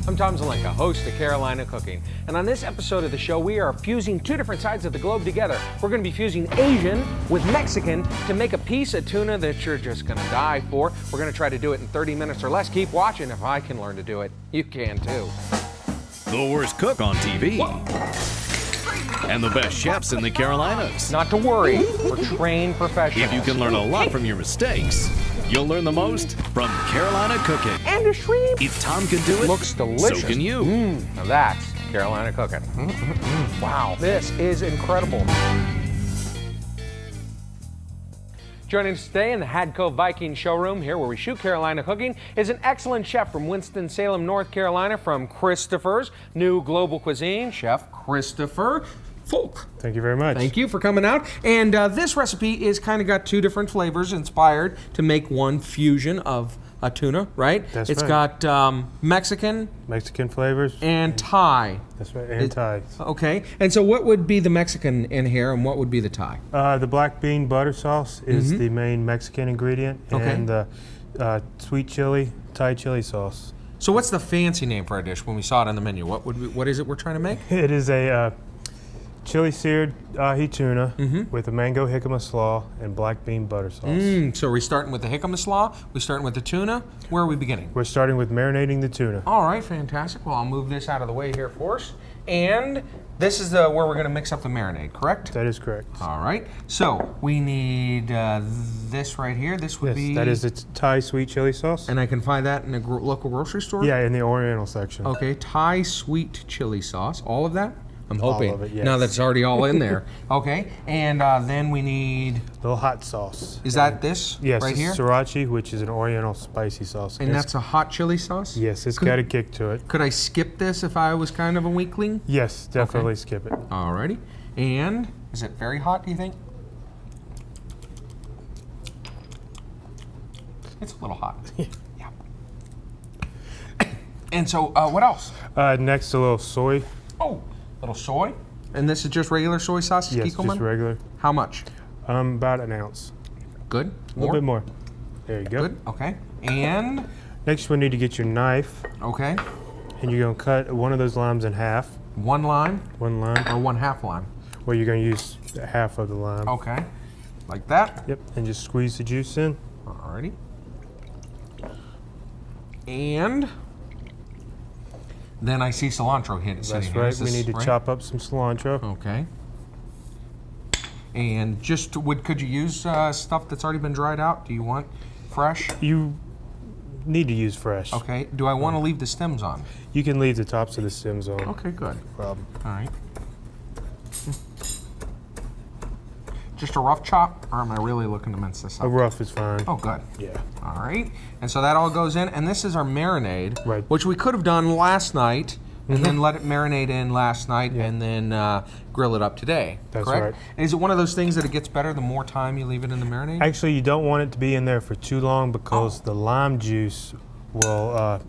I'm Tom Zelenka, host of Carolina Cooking. And on this episode of the show, we are fusing two different sides of the globe together. We're going to be fusing Asian with Mexican to make a piece of tuna that you're just going to die for. We're going to try to do it in 30 minutes or less. Keep watching. If I can learn to do it, you can too. The worst cook on TV. And the best chefs in the Carolinas. Not to worry, we're trained professionals. If you can learn a lot from your mistakes, you'll learn the most from Carolina Cooking. And a shrimp. If Tom can do it, Looks delicious. so can you. Now that's Carolina Cooking. Wow, this is incredible. Joining us today in the Hadco Viking showroom here where we shoot Carolina Cooking is an excellent chef from Winston-Salem, North Carolina, from Christopher's New Global Cuisine, Chef Christopher Folk. Thank you very much. Thank you for coming out. And this recipe is kind of got two different flavors inspired to make one fusion of a tuna, right? That's It's right. got Mexican flavors. and Thai. That's right, and Thai. Okay. And so what would be the Mexican in here and what would be the Thai? The black bean butter sauce is the main Mexican ingredient, Okay. and the sweet chili, Thai chili sauce. So what's the fancy name for our dish when we saw it on the menu? What is it we're trying to make? It is a chili seared ahi tuna with a mango jicama slaw and black bean butter sauce. So are we starting with the jicama slaw? We starting with the tuna? Where are we beginning? We're starting with marinating the tuna. All right, fantastic. Well, I'll move this out of the way here for us. And this is where we're going to mix up the marinade, correct? That is correct. All right. So we need this right here. This would be... That is its Thai sweet chili sauce. And I can find that in a local grocery store? Yeah, in the Oriental section. Okay, Thai sweet chili sauce. All of that? I'm hoping. All of it, yes. Now that it's already all in there. Okay, and then we need... Little hot sauce. Is that this Yes, right it's here? sriracha, which is an Oriental spicy sauce. And that's a hot chili sauce? Yes, it's got a kick to it. Could I skip this if I was kind of a weakling? Yes, definitely skip it. Alrighty. And is it very hot, do you think? It's a little hot. Yeah. And so, what else? Next, a little soy. Oh, little soy. And this is just regular soy sauce? Yes, Kikkoman? just regular. How much? About an ounce. Good? A little bit more. There you go. Good, okay. And, Next, we need to get your knife, okay, and you're going to cut one of those limes in half. one lime One lime. or one half lime? Well, you're going to use half of the lime. Okay, like that. Yep, and just squeeze the juice in. Alrighty. And then I see cilantro sitting That's here. right. Is We this need to right? chop up some cilantro. Okay. And just could you use stuff that's already been dried out? Do you want fresh? You need to use fresh. Okay. Do I want to leave the stems on? You can leave the tops of the stems on. Okay, good. No problem. All right. Just a rough chop, or am I really looking to mince this A up? rough is fine. Oh, good. Yeah. All right. And so that all goes in, and this is our marinade, Right. which we could have done last night, and then let it marinate in last night, and then grill it up today. That's correct? right. And is it one of those things that it gets better the more time you leave it in the marinade? Actually, you don't want it to be in there for too long because the lime juice will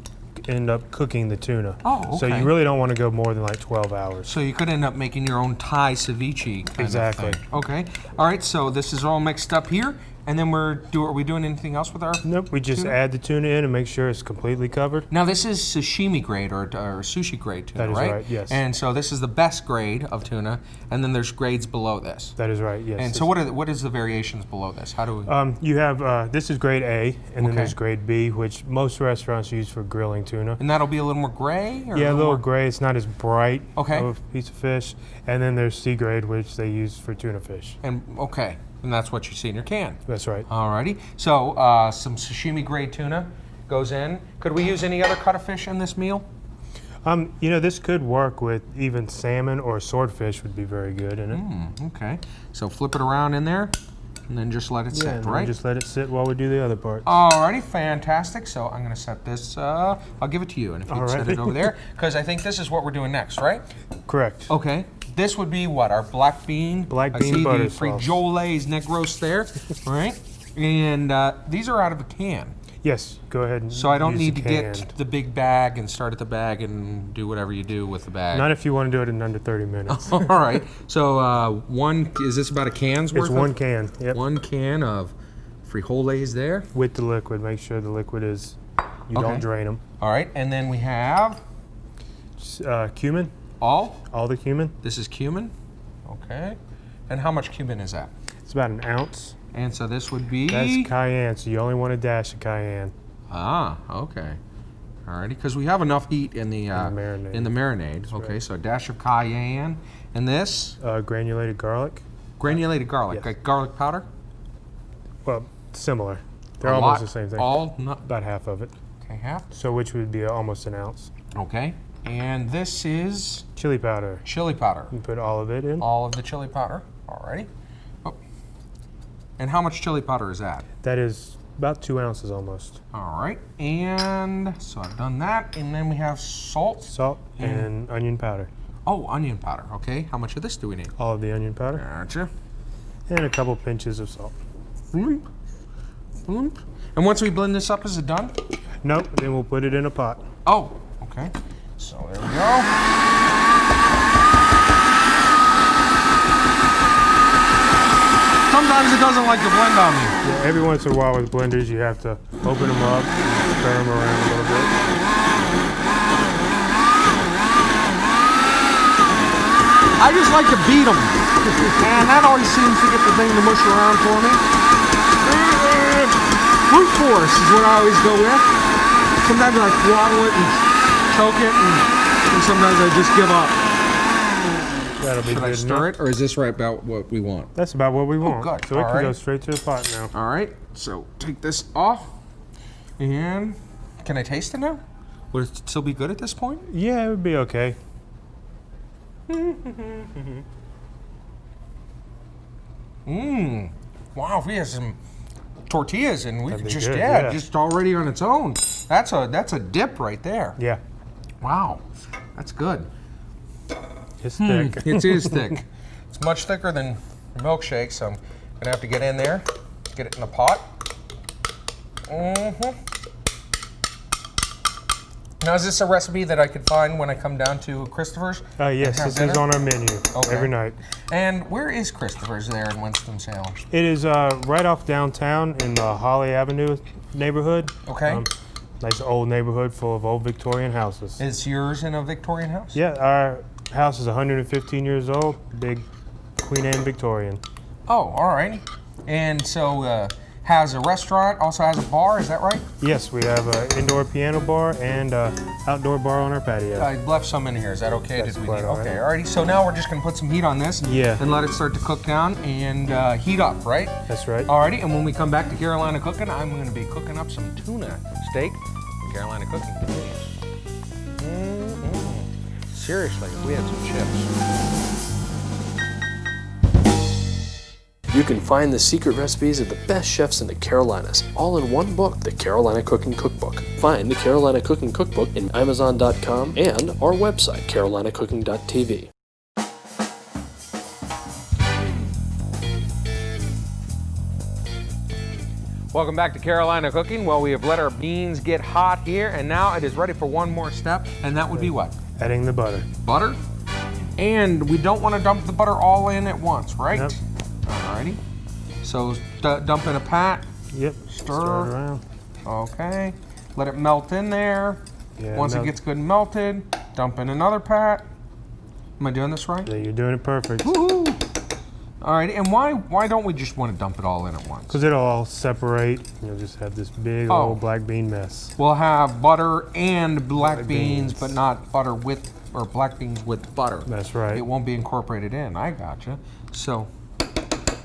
end up cooking the tuna. Oh, So okay. you really don't want to go more than like 12 hours. So you could end up making your own Thai ceviche kind Exactly. of thing. Okay. All right. So this is all mixed up here, and then are we doing anything else with our? Nope, we just tuna? add the tuna in and make sure it's completely covered. Now this is sashimi grade or sushi grade tuna, That is right, yes. And so this is the best grade of tuna, and then there's grades below this. That is right, yes. And so what is the variations below this? How do we? You have, this is grade A, and then Okay. there's grade B, which most restaurants use for grilling tuna. And that'll be a little more gray? Or Yeah, a little more? gray. It's not as bright Okay. of a piece of fish. And then there's C grade, which they use for tuna fish. And okay, and that's what you see in your can. That's right. Alrighty. So some sashimi grade tuna goes in. Could we use any other cut of fish in this meal? You know, this could work with even salmon or swordfish would be very good in it. Okay. So flip it around in there, and then just let it Yeah, sit, and then right? just let it sit while we do the other part. Alrighty, fantastic. So I'm going to set this, I'll give it to you, and if you set it Alrighty. over there, because I think this is what we're doing next, right? Correct. Okay. This would be what, our black bean? Black I bean see butter the sauce. frijoles negros there, right? And these are out of a can. Yes, go ahead and So I don't use need the to get canned. the big bag and start at the bag and do whatever you do with the bag. Not if you want to do it in under 30 minutes. All right. So is this about a can's worth? It's one can. Yep. One can of frijoles there. With the liquid. Make sure the liquid is, you Okay. don't drain them. All right. And then we have Cumin. All? All the cumin. This is cumin. Okay. And how much cumin is that? It's about an ounce. And so this would be? That's cayenne, so you only want a dash of cayenne. Ah, okay. Alrighty, because we have enough heat in the marinade. In the marinade. That's okay, right. so a dash of cayenne. And this? Granulated garlic. Granulated garlic, Yes. like garlic powder? Well, similar. They're A almost lot? the same thing. All? Not, About half of it. okay, half. So which would be almost an ounce. Okay. And this is Chili powder. chili powder. You put all of it in. All of the chili powder. Alrighty. Oh. And how much chili powder is that? That is about 2 ounces almost. Alright. And so I've done that. And then we have salt. Salt and onion powder. Oh, onion powder. Okay. How much of this do we need? All of the onion powder. Gotcha. And a couple pinches of salt. Bloop. Bloop. And once we blend this up, is it done? Nope, then we'll put it in a pot. Oh, okay. So there we go. Sometimes it doesn't like to blend on me. Yeah, every once in a while with blenders, you have to open them up, stir them around a little bit. I just like to beat them. And that always seems to get the thing to mush around for me. Brute force is what I always go with. Sometimes I throttle it and choke it, and sometimes I just give up. That'll be Should I good stir enough. it, or is this right about what we want? That's about what we want. good. So it All can right. go straight to the pot now. All right, so take this off. And can I taste it now? Would it still be good at this point? Yeah, it would be okay. Mmm. Wow, we have some tortillas, and we That'd could be just good, yeah, yeah. just already on its own. That's a dip right there. Yeah, Wow, that's good. it's thick. It is thick. It's much thicker than the milkshake, so I'm gonna have to get in there, get it in a pot. Now, is this a recipe that I could find when I come down to Christopher's? Yes, and have this is dinner? on our menu every night. And where is Christopher's there in Winston-Salem? It is right off downtown in the Holly Avenue neighborhood. Okay. Nice old neighborhood full of old Victorian houses. Is yours in a Victorian house? Yeah, our house is 115 years old, big Queen Anne Victorian. Oh, all right. And so has a restaurant, also has a bar, is that right? Yes, we have an indoor piano bar and outdoor bar on our patio. I left some in here, is that okay? That's Did we quite need? all right. Okay, all righty. So now we're just gonna put some heat on this Yeah. and let it start to cook down and heat up, right? That's right. Alrighty, and when we come back to Carolina Cooking, I'm gonna be cooking up some tuna steak. Carolina Cooking continues. Seriously, if we had some chips. You can find the secret recipes of the best chefs in the Carolinas, all in one book, the Carolina Cooking Cookbook. Find the Carolina Cooking Cookbook in Amazon.com and our website, carolinacooking.tv. Welcome back to Carolina Cooking. Well, we have let our beans get hot here, and now it is ready for one more step, and that would be what? Adding the butter. Butter. And we don't want to dump the butter all in at once, right? Nope. Alrighty. So dump in a pat. Yep. Stir. it around. Okay. Let it melt in there. Yeah, Once it gets good and melted, dump in another pat. Am I doing this right? Yeah, you're doing it perfect. Woo! Alright, and why don't we just want to dump it all in at once? Because it'll all separate. You'll just have this big Oh. old black bean mess. We'll have butter and black beans, beans. but not butter with, or black beans with butter. That's right. It won't be incorporated in. I gotcha. So,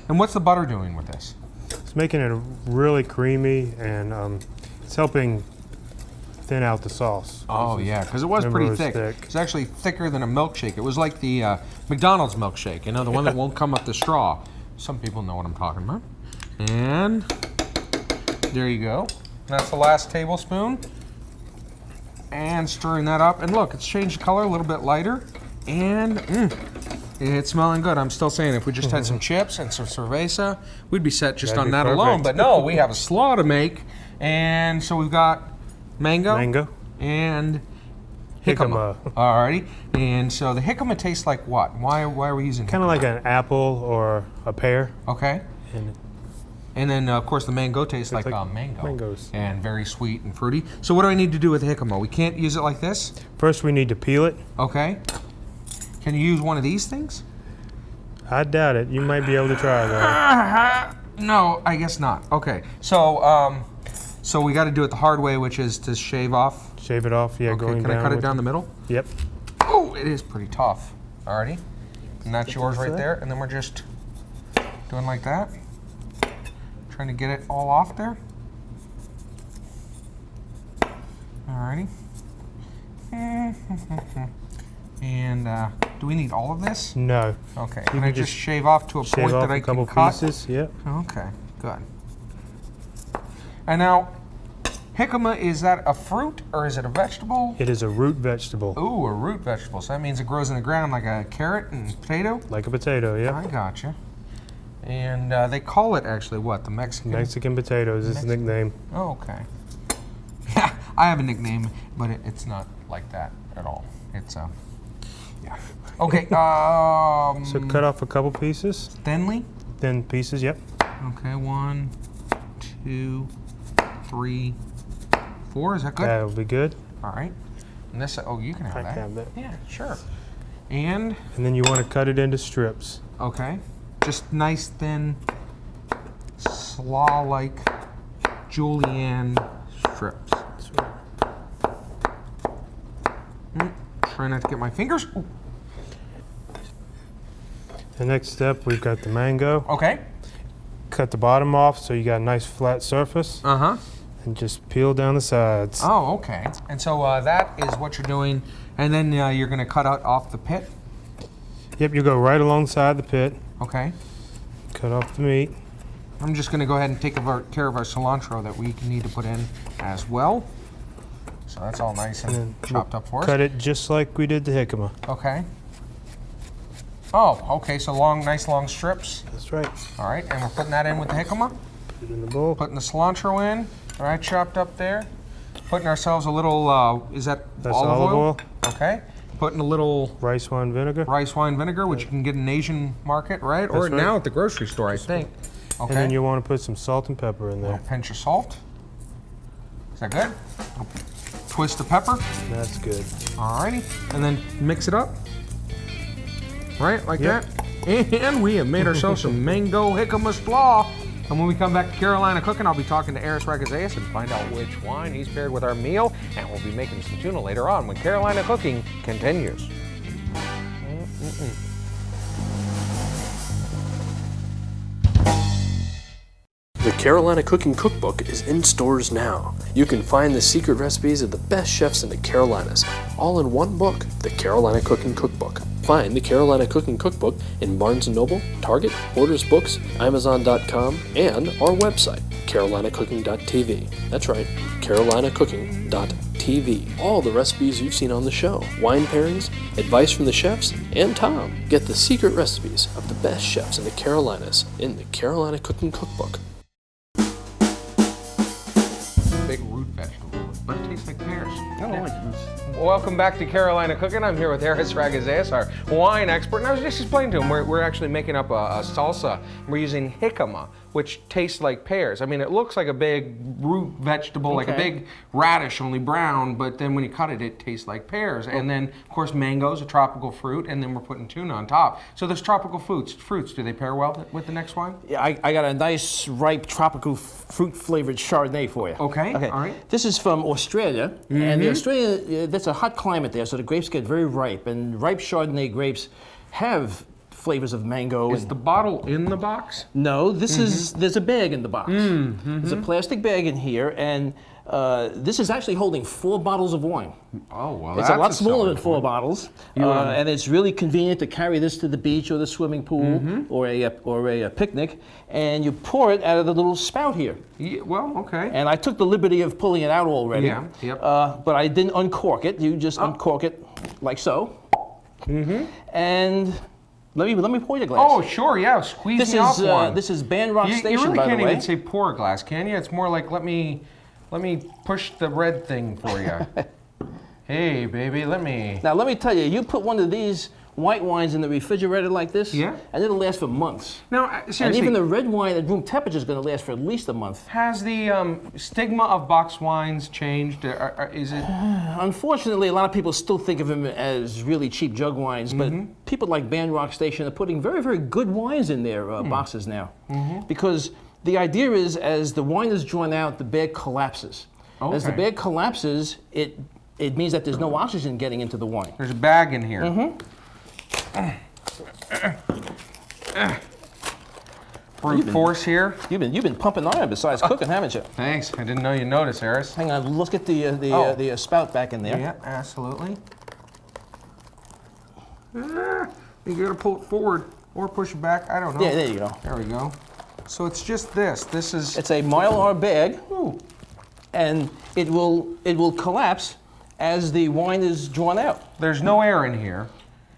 and what's the butter doing with this? It's making it really creamy, and it's helping thin out the sauce. Oh yeah, because it was Remember, pretty it was thick. thick. It's actually thicker than a milkshake. It was like the McDonald's milkshake, you know, the one that won't come up the straw. Some people know what I'm talking about. And there you go. That's the last tablespoon. And stirring that up. And look, it's changed color, a little bit lighter. And it's smelling good. I'm still saying if we just had some chips and some cerveza, we'd be set just That'd on be that alone. perfect. But no, we have a slaw to make. And so we've got mango. And jicama. Alrighty. And so the jicama tastes like what? Why are we using Kind of jicama? like an apple or a pear. Okay. And And then, of course, the mango tastes like mango. Mangoes. And very sweet and fruity. So what do I need to do with the jicama? We can't use it like this? First, we need to peel it. Okay. Can you use one of these things? I doubt it. You might be able to try though. No, I guess not. Okay. So, so we got to do it the hard way, which is to shave off. Shave it off, yeah, Okay, going can down. I cut it down the middle? Yep. Oh, it is pretty tough. Alrighty. And that's yours right there. And then we're just doing like that. Trying to get it all off there. Alrighty. And do we need all of this? No. Okay. You Can I can just just shave off to a Shave point off that I a couple can cut? pieces. Yep. Okay, good. And now, jicama, is that a fruit or is it a vegetable? It is a root vegetable. Ooh, a root vegetable. So that means it grows in the ground like a carrot and potato? Like a potato, yep. I gotcha. And they call it actually what? The Mexican? Mexican potatoes is the nickname. Oh, okay. Yeah, I have a nickname, but it's not like that at all. It's yeah. Okay. So cut off a couple pieces. Thinly? Thin pieces, yep. Okay, 1, 2, 3, 4. Is that good? That'll be good. All right. And this, oh, you can have I that. can have that. Yeah, sure. And, And then you want to cut it into strips. okay, just nice thin, slaw-like julienne strips. Try not to get my fingers. Ooh. The next step, we've got the mango. Okay. Cut the bottom off so you got a nice flat surface. Uh-huh. And just peel down the sides. Oh, okay. And so that is what you're doing, and then you're going to cut out off the pit. Yep, you go right alongside the pit. Okay. Cut off the meat. I'm just going to go ahead and take care of our cilantro that we need to put in as well. So that's all nice and chopped up for us. Cut it just like we did the jicama. Okay. Oh, okay, so nice long strips. That's right. All right, and we're putting that in with the jicama. Put it in the bowl. Putting the cilantro in. All right, chopped up there. Putting ourselves a little, is that That's olive oil? Okay. Putting a little rice wine vinegar. rice wine vinegar, which you can get in Asian market, right? Or right. now at the grocery store, I think. Okay. And then you want to put some salt and pepper in A there. little pinch of salt. Is that good? Twist the pepper. That's good. Alrighty. And then mix it up. Right, like Yep. that. And we have made ourselves some mango jicama slaw. And when we come back to Carolina Cooking, I'll be talking to Aris Ragazeas and find out which wine he's paired with our meal. And we'll be making some tuna later on when Carolina Cooking continues. The Carolina Cooking Cookbook is in stores now. You can find the secret recipes of the best chefs in the Carolinas, all in one book, the Carolina Cooking Cookbook. Find the Carolina Cooking Cookbook in Barnes & Noble, Target, Borders Books, Amazon.com, and our website, carolinacooking.tv. That's right, carolinacooking.tv. All the recipes you've seen on the show, wine pairings, advice from the chefs, and Tom. Get the secret recipes of the best chefs in the Carolinas in the Carolina Cooking Cookbook. Big root vegetable, but it tastes like pears. I don't like this. Welcome back to Carolina Cooking. I'm here with Aris Ragazeas, our wine expert, and I was just explaining to him we're actually making up a salsa. We're using jicama, which tastes like pears. I mean, it looks like a big root vegetable, like a big radish, only brown, but then when you cut it, it tastes like pears. And then, of course, mango's a tropical fruit, and then we're putting tuna on top. So those tropical fruits, do they pair well with the next wine? Yeah, I got a nice, ripe, tropical, fruit-flavored Chardonnay for you. Okay, all right. This is from Australia, and the Australia, that's a hot climate there, so the grapes get very ripe, and ripe Chardonnay grapes have flavors of mango. Is the bottle in the box? No, this is, there's a bag in the box. There's a plastic bag in here, and this is actually holding 4 bottles of wine. Oh, well, It's a lot smaller than 4 bottles, and it's really convenient to carry this to the beach or the swimming pool or a picnic, and you pour it out of the little spout here. Yeah, well, okay. And I took the liberty of pulling it out already. Yeah, yep. But I didn't uncork it. You just uncork it like so. And let me pour you a glass. Oh, sure, yeah. Squeeze me off one. This is Band Rock You Station, really by the can't way. even say pour a glass, can you? It's more like let me push the red thing for you. Hey, baby, let me. Now let me tell you, you put one of these white wines in the refrigerator like this, Yeah. and it'll last for months. Now, seriously, And even the red wine at room temperature is going to last for at least a month. has the stigma of box wines changed? Is it? Unfortunately, a lot of people still think of them as really cheap jug wines, but people like Band Rock Station are putting very, very good wines in their boxes now. Because the idea is, as the wine is drawn out, the bag collapses. As the Okay. bag collapses, it means that there's no oxygen getting into the wine. There's a bag in here. Brute force here. You've been pumping iron besides cooking, haven't you? Thanks. I didn't know you noticed, Harris. Hang on, let's get the spout back in there. Yeah, absolutely. You gotta pull it forward or push it back. I don't know. Yeah, there you go. There we go. So it's just this. This is. It's a Mylar bag, and it will collapse as the wine is drawn out. There's no air in here.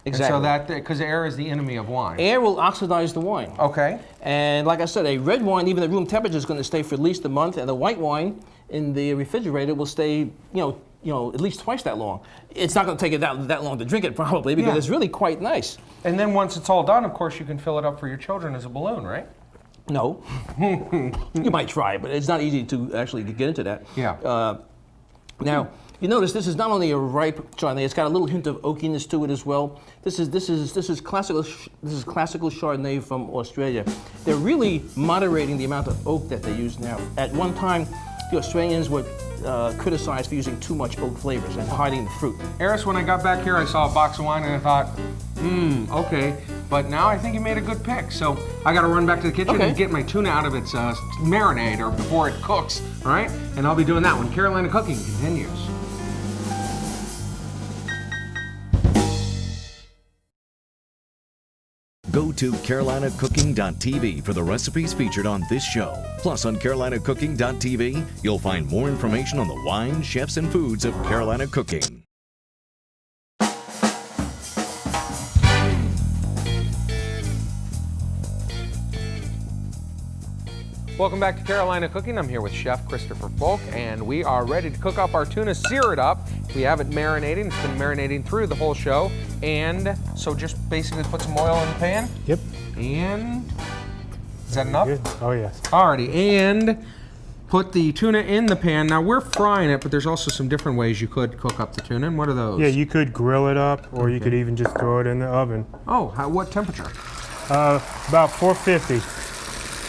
Exactly. And so that because air is the enemy of wine. Air will oxidize the wine. Okay. And like I said, a red wine, even at room temperature, is going to stay for at least a month, and a white wine in the refrigerator will stay, at least twice that long. It's not going to take it that long to drink it, probably, because it's really quite nice. And then once it's all done, of course, you can fill it up for your children as a balloon, right? No. You might try, but it's not easy to actually get into that. Yeah. Now, you notice this is not only a ripe Chardonnay; it's got a little hint of oakiness to it as well. This is classical Chardonnay from Australia. They're really moderating the amount of oak that they use now. At one time, the Australians were criticized for using too much oak flavors and hiding the fruit. Eris, when I got back here, I saw a box of wine and I thought, okay. But now I think you made a good pick. So I got to run back to the kitchen and get my tuna out of its marinade or before it cooks, all right? And I'll be doing that when Carolina Cooking continues. Go to carolinacooking.tv for the recipes featured on this show. Plus, on carolinacooking.tv, you'll find more information on the wines, chefs, and foods of Carolina Cooking. Welcome back to Carolina Cooking. I'm here with Chef Christopher Folk, and we are ready to cook up our tuna, sear it up. We have it marinating. It's been marinating through the whole show. And so just basically put some oil in the pan. Yep. And is that enough? Good. Oh, yes. Alrighty, and put the tuna in the pan. Now we're frying it, but there's also some different ways you could cook up the tuna. And what are those? Yeah, you could grill it up, or you could even just throw it in the oven. Oh, what temperature? About 450.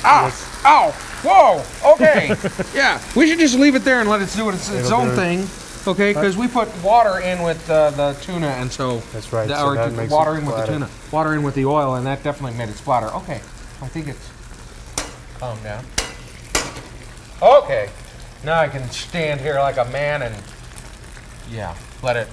Ow! Ow! Whoa! Okay. Yeah, we should just leave it there and let it do its own thing. Okay, because we put water in with the tuna, and so that's right. Or that makes water it in with the tuna, water in with the oil, and that definitely made it splatter. Okay, I think it's calmed down. Okay, now I can stand here like a man and let it,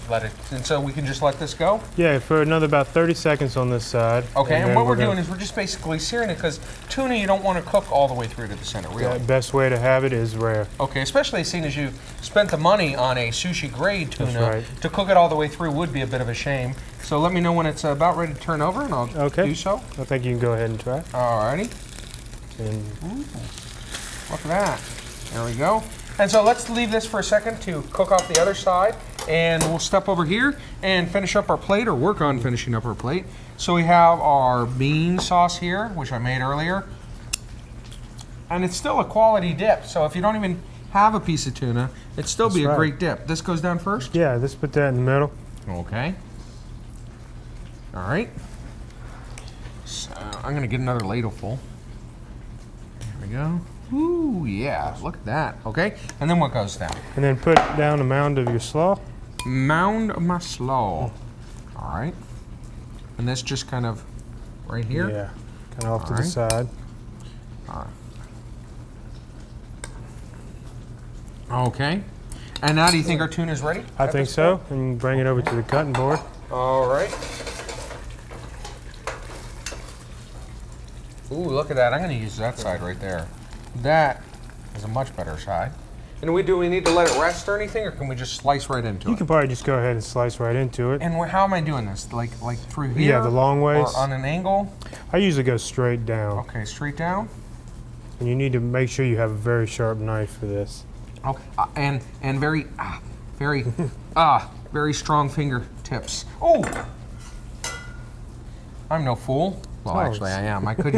and so we can just let this go? Yeah, for another about 30 seconds on this side. Okay, and what we're doing is we're just basically searing it, because tuna you don't want to cook all the way through to the center, really. The best way to have it is rare. Okay, especially seeing as you spent the money on a sushi grade tuna. That's right. To cook it all the way through would be a bit of a shame. So let me know when it's about ready to turn over, and I'll do so. I think you can go ahead and try. Alrighty. And Look at that. There we go. And so let's leave this for a second to cook off the other side, and we'll step over here and finish up our plate, or work on finishing up our plate. So we have our bean sauce here, which I made earlier. And it's still a quality dip, so if you don't even have a piece of tuna, it'd still be a great dip. This goes down first? yeah, let's put that in the middle. Okay. All right. So I'm gonna get another ladle full. There we go. Ooh, yeah, look at that. Okay, and then what goes down? And then put down a mound of your slaw. Mound of my slaw. All right. And that's just kind of right here? Yeah, kind of off to the side. All right. Okay. And now do you think our tuna is ready? I think so. And bring it over to the cutting board. All right. Ooh, look at that. I'm going to use that side right there. That is a much better side. And do we need to let it rest or anything, or can we just slice right into it? You can probably just go ahead and slice right into it. And how am I doing this? Like through here? Yeah, the long ways. Or on an angle? I usually go straight down. Okay, straight down. And you need to make sure you have a very sharp knife for this. Okay, and very very strong fingertips. Oh, I'm no fool. Well, actually I am. I could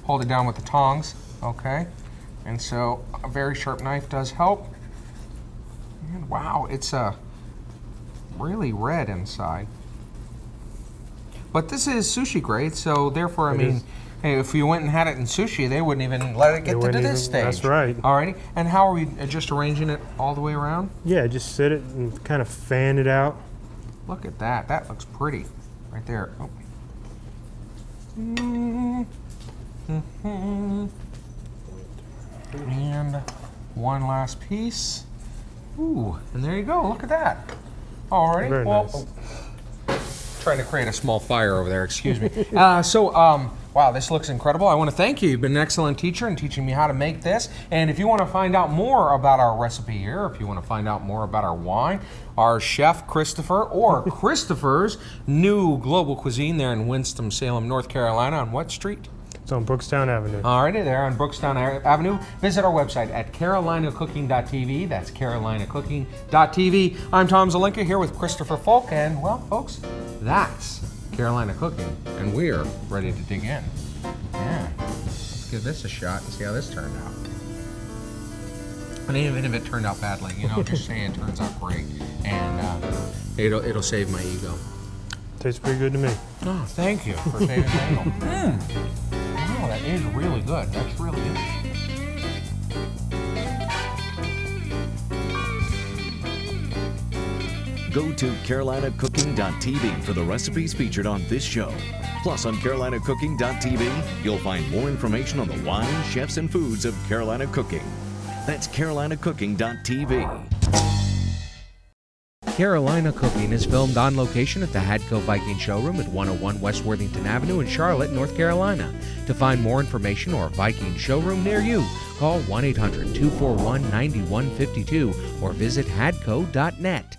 hold it down with the tongs, okay? And so a very sharp knife does help. And wow, it's really red inside. But this is sushi grade, so therefore, I mean, hey, if you went and had it in sushi, they wouldn't even let it get to this stage. That's right. Alrighty, and how are we just arranging it all the way around? Yeah, just sit it and kind of fan it out. Look at that. That looks pretty right there. Oh. And one last piece. Ooh, and there you go. Look at that. Alrighty. Very nice. Trying to create a small fire over there. Excuse me. Wow, this looks incredible. I want to thank you. You've been an excellent teacher in teaching me how to make this. And if you want to find out more about our recipe here, if you want to find out more about our wine, our chef Christopher, or Christopher's new global cuisine there in Winston-Salem, North Carolina, on what street? It's on Brookstown Avenue. Alrighty, there on Brookstown Avenue. Visit our website at carolinacooking.tv. That's carolinacooking.tv. I'm Tom Zelinka here with Christopher Folk, and well, folks, that's Carolina Cooking, and we're ready to dig in. Yeah, let's give this a shot and see how this turned out. And even if it turned out badly, you know, just say it turns out great, and it'll save my ego. Tastes pretty good to me. Oh, thank you for saving my ego. Wow, that is really good. That's really good. Go to carolinacooking.tv for the recipes featured on this show. Plus, on carolinacooking.tv, you'll find more information on the wine, chefs, and foods of Carolina cooking. That's carolinacooking.tv. Carolina Cooking is filmed on location at the Hadco Viking Showroom at 101 West Worthington Avenue in Charlotte, North Carolina. To find more information or a Viking showroom near you, call 1-800-241-9152 or visit hadco.net.